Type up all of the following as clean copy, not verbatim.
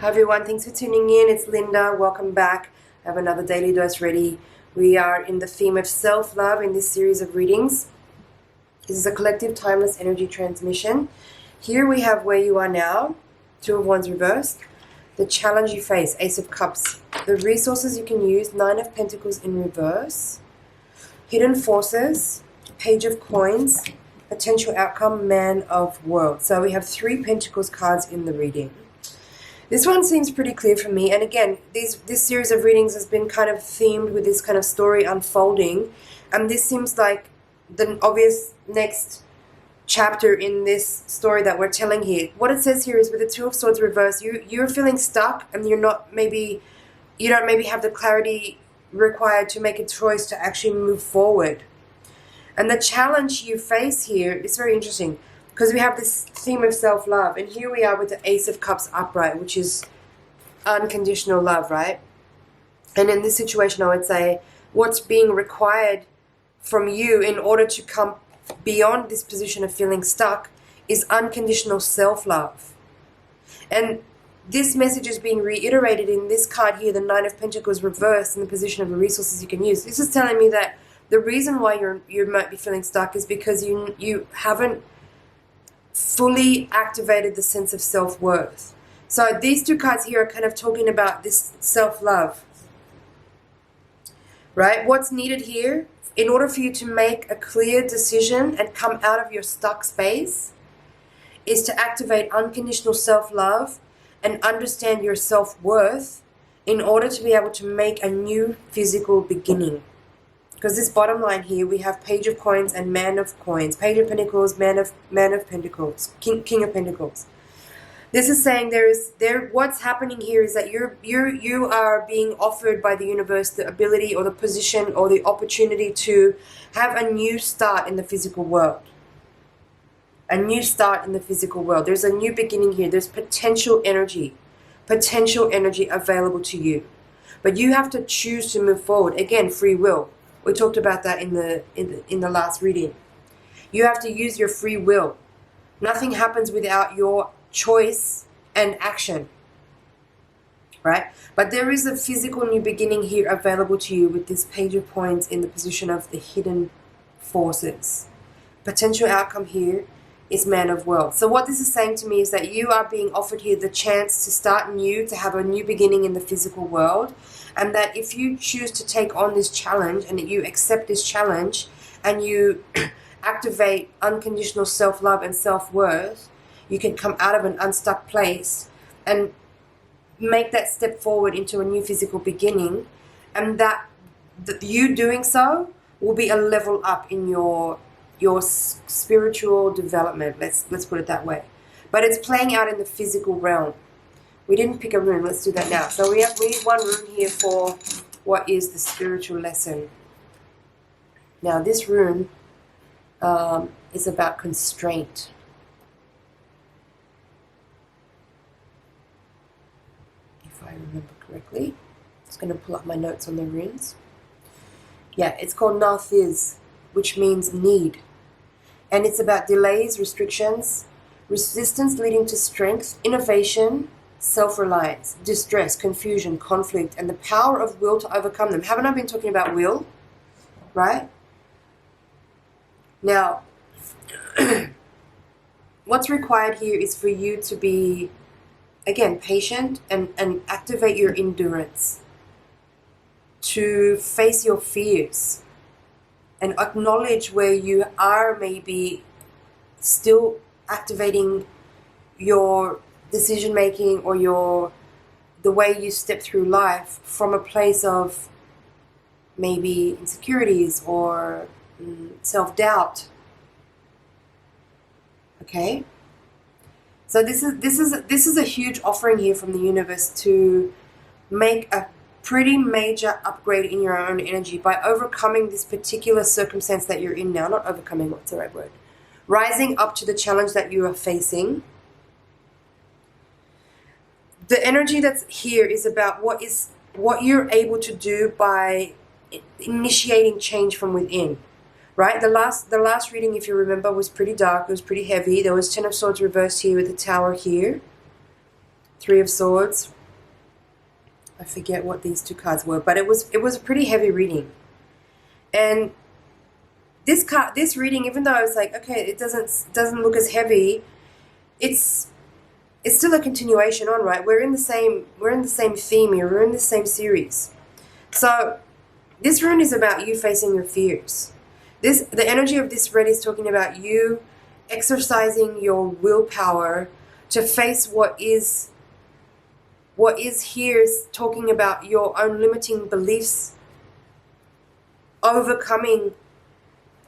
Hi everyone, thanks for tuning in. It's Linda. Welcome back. I have another daily dose ready. We are in the theme of self-love in this series of readings. This is a collective timeless energy transmission. Here we have where you are now, Two of Wands reversed, the challenge you face, Ace of Cups, the resources you can use, Nine of Pentacles in reverse, hidden forces, Page of Coins, potential outcome, Man of Worlds. So we have 3 Pentacles cards in the reading. This one seems pretty clear for me, and again, this series of readings has been kind of themed with this kind of story unfolding, and this seems like the obvious next chapter in this story that we're telling here. What it says here is with the Two of Swords reversed, you're feeling stuck, and you don't maybe have the clarity required to make a choice to actually move forward. And the challenge you face here is very interesting, because we have this theme of self-love, and here we are with the Ace of Cups upright, which is unconditional love, right? And in this situation, I would say what's being required from you in order to come beyond this position of feeling stuck is unconditional self-love. And this message is being reiterated in this card here, the Nine of Pentacles reversed in the position of the resources you can use. This is telling me that the reason why you might be feeling stuck is because you haven't fully activated the sense of self-worth. So these 2 cards here are kind of talking about this self-love, right? What's needed here in order for you to make a clear decision and come out of your stuck space is to activate unconditional self-love and understand your self-worth in order to be able to make a new physical beginning. Because this bottom line here, we have Page of Coins and Man of Coins. Page of Pentacles, Man of Pentacles, King of Pentacles. This is saying what's happening here is that you are being offered by the universe the ability or the position or the opportunity to have a new start in the physical world. A new start in the physical world. There's a new beginning here. There's potential energy available to you. But you have to choose to move forward. Again, free will. We talked about that in the last reading. You have to use your free will. Nothing happens without your choice and action, right? But there is a physical new beginning here available to you with this Page of Coins in the position of the hidden forces. Potential outcome here is Man of Worlds. So what this is saying to me is that you are being offered here the chance to start new, to have a new beginning in the physical world, and that if you choose to take on this challenge and that you accept this challenge and you activate unconditional self-love and self-worth, you can come out of an unstuck place and make that step forward into a new physical beginning, and that you doing so will be a level up in your spiritual development. Let's put it that way. But it's playing out in the physical realm. We didn't pick a rune. Let's do that now. So we need 1 rune here for what is the spiritual lesson. Now this rune is about constraint. If I remember correctly. Just going to pull up my notes on the runes. Yeah, it's called Nathiz, which means need. And it's about delays, restrictions, resistance leading to strength, innovation, self-reliance, distress, confusion, conflict, and the power of will to overcome them. Haven't I been talking about will? Right? Now, what's required here is for you to be, again, patient and activate your endurance, to face your fears and acknowledge where you are maybe still activating your decision making or the way you step through life from a place of maybe insecurities or self-doubt. Okay? So this is a huge offering here from the universe to make a pretty major upgrade in your own energy by overcoming this particular circumstance that you're in now. Not overcoming, what's the right word? Rising up to the challenge that you are facing. The energy that's here is about what you're able to do by initiating change from within. Right? The last reading, if you remember, was pretty dark. It was pretty heavy. There was Ten of Swords reversed here with the Tower here. Three of Swords. I forget what these two cards were, but it was a pretty heavy reading. And this reading, even though I was like, okay, it doesn't look as heavy, it's still a continuation on, right? We're in the same theme here. We're in the same series. So this rune is about you facing your fears. The energy of this red is talking about you exercising your willpower to face what is here, is talking about your own limiting beliefs, overcoming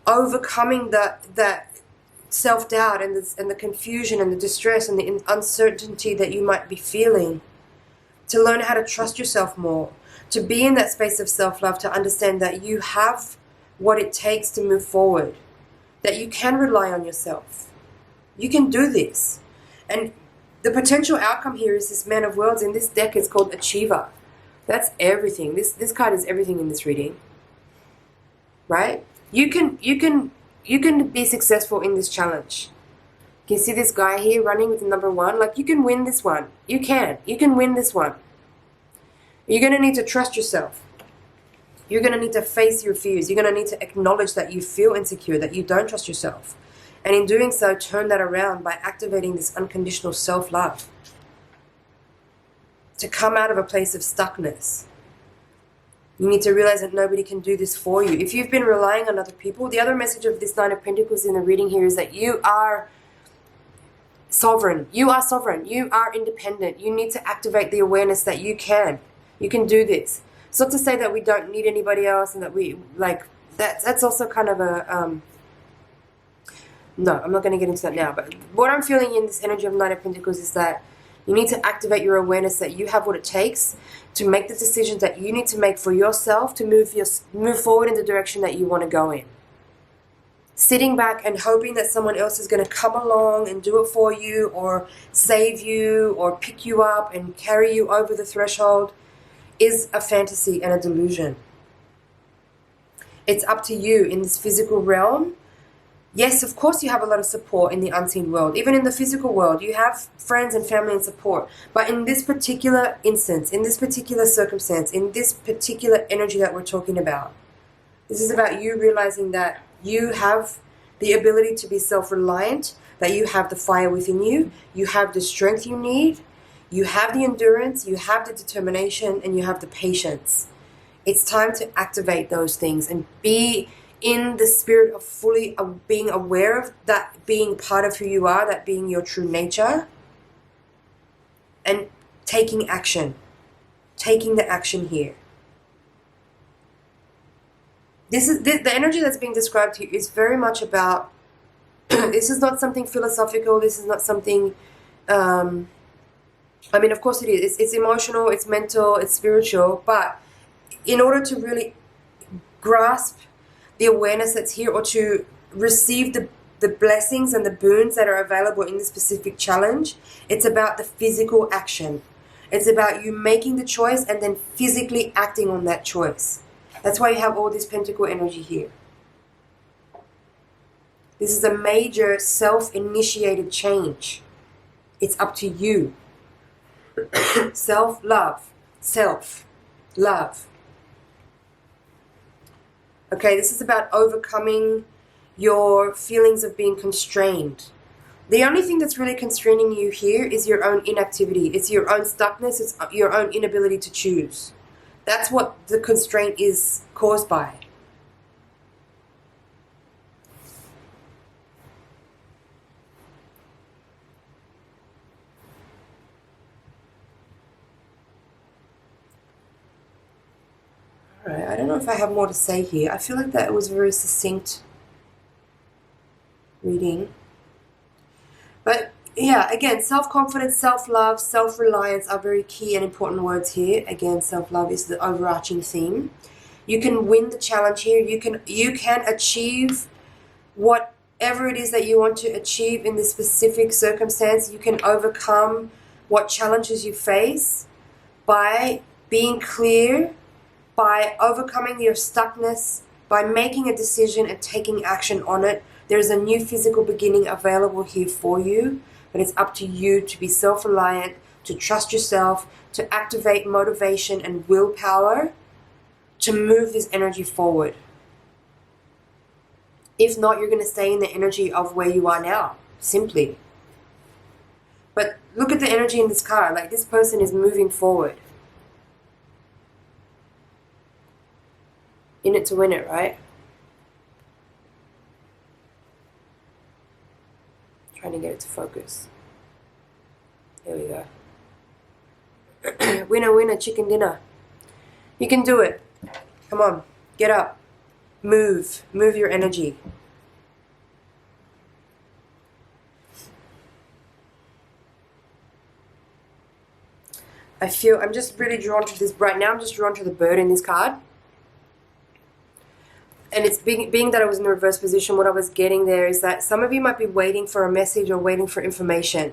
that self-doubt and the confusion and the distress and the uncertainty that you might be feeling, to learn how to trust yourself more, to be in that space of self-love, to understand that you have what it takes to move forward, that you can rely on yourself. You can do this. And the potential outcome here is this Man of Worlds. In this deck is called Achiever. That's everything. This card is everything in this reading. Right? You can be successful in this challenge. Can you see this guy here running with the number 1? Like, you can win this one. You can win this one. You're going to need to trust yourself. You're going to need to face your fears. You're going to need to acknowledge that you feel insecure, that you don't trust yourself. And in doing so, turn that around by activating this unconditional self-love. To come out of a place of stuckness. You need to realize that nobody can do this for you. If you've been relying on other people, the other message of this Nine of Pentacles in the reading here is that you are sovereign. You are sovereign. You are independent. You need to activate the awareness that you can. You can do this. It's not to say that we don't need anybody else and that we, like, that's also kind of a, no, I'm not going to get into that now. But what I'm feeling in this energy of Nine of Pentacles is that you need to activate your awareness that you have what it takes to make the decisions that you need to make for yourself to move forward in the direction that you want to go in. Sitting back and hoping that someone else is going to come along and do it for you, or save you, or pick you up and carry you over the threshold, is a fantasy and a delusion. It's up to you in this physical realm. Yes, of course you have a lot of support in the unseen world. Even in the physical world, you have friends and family and support. But in this particular instance, in this particular circumstance, in this particular energy that we're talking about, this is about you realizing that you have the ability to be self-reliant, that you have the fire within you, you have the strength you need, you have the endurance, you have the determination, and you have the patience. It's time to activate those things and be in the spirit of fully being aware of that, being part of who you are, that being your true nature, and taking action. Taking the action here. This is the energy that's being described here is very much about, this is not something philosophical, this is not something, I mean, of course it is. It's emotional, it's mental, it's spiritual, but in order to really grasp the awareness that's here, or to receive the blessings and the boons that are available in this specific challenge, it's about the physical action. It's about you making the choice and then physically acting on that choice. That's why you have all this pentacle energy here. This is a major self-initiated change. It's up to you. Self-love. Self-love. Okay, this is about overcoming your feelings of being constrained. The only thing that's really constraining you here is your own inactivity. It's your own stuckness. It's your own inability to choose. That's what the constraint is caused by. Alright, I don't know if I have more to say here. I feel like that was a very succinct reading. But yeah, again, self-confidence, self-love, self-reliance are very key and important words here. Again, self-love is the overarching theme. You can win the challenge here. You can achieve whatever it is that you want to achieve in this specific circumstance. You can overcome what challenges you face by being clear, by overcoming your stuckness, by making a decision and taking action on it. There's a new physical beginning available here for you, but it's up to you to be self-reliant, to trust yourself, to activate motivation and willpower to move this energy forward. If not, you're going to stay in the energy of where you are now, simply. But look at the energy in this card. Like, this person is moving forward. In it to win it, right? Trying to get it to focus. There we go. Winner, winner, chicken dinner. You can do it. Come on, get up. Move. Move your energy. I'm just really drawn to this. Right now I'm just drawn to the bird in this card. And it's being that I was in the reverse position, what I was getting there is that some of you might be waiting for a message or waiting for information.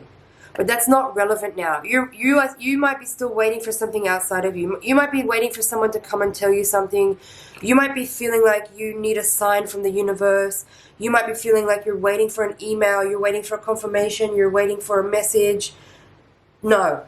But that's not relevant now. You might be still waiting for something outside of you. You might be waiting for someone to come and tell you something. You might be feeling like you need a sign from the universe. You might be feeling like you're waiting for an email. You're waiting for a confirmation. You're waiting for a message. No,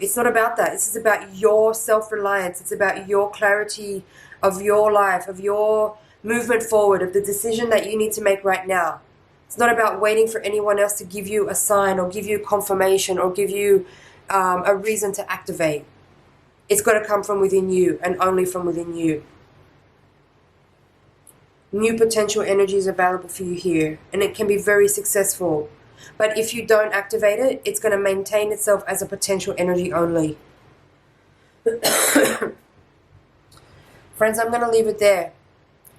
it's not about that. This is about your self-reliance. It's about your clarity of your life, of your movement forward, of the decision that you need to make right now. It's not about waiting for anyone else to give you a sign or give you confirmation or give you a reason to activate. It's got to come from within you and only from within you. New potential energy is available for you here, and it can be very successful. But if you don't activate it, it's going to maintain itself as a potential energy only. Friends, I'm going to leave it there.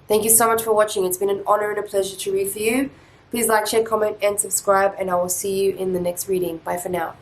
Thank you so much for watching. It's been an honor and a pleasure to read for you. Please like, share, comment, and subscribe, and I will see you in the next reading. Bye for now.